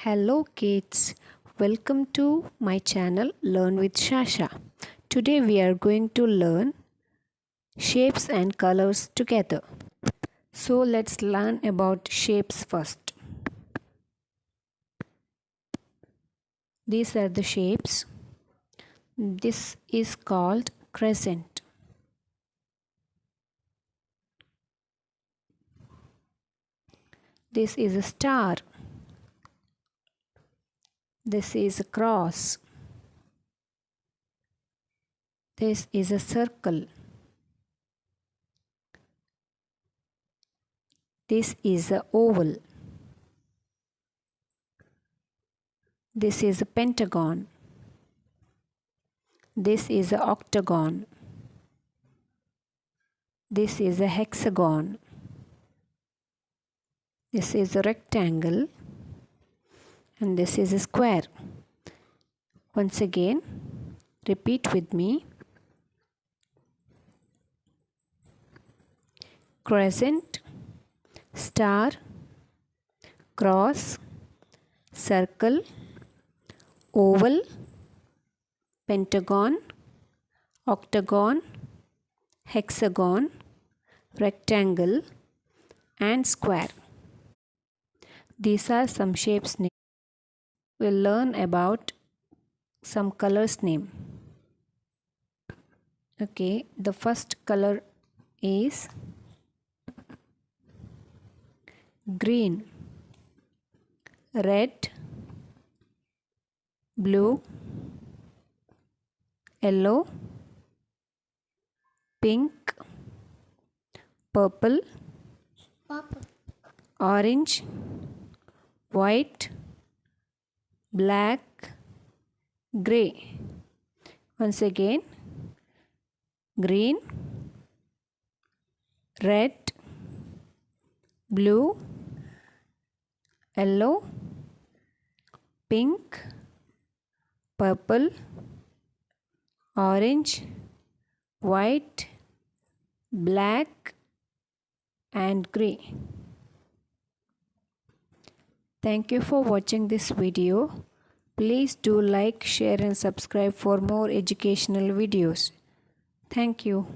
Hello kids, welcome to my channel Learn with Shasha. Today we are going to learn shapes and colors together. So let's learn about shapes first. These are the shapes. This is called crescent. This is a star. This is a cross. This is a circle. This is a oval. This is a pentagon. This is a octagon. This is a hexagon. This is a rectangle. And this is a square. Once again, repeat with me. Crescent, star, cross, circle, oval, pentagon, octagon, hexagon, rectangle, and square. These are some shapes. We'll learn about some colors name. Okay, the first color is green, red, blue, yellow, pink, purple, orange, white, black, grey. Once again, green, red, blue, yellow, pink, purple, orange, white, black, and grey. Thank you for watching this video. Please do like, share and subscribe for more educational videos. Thank you.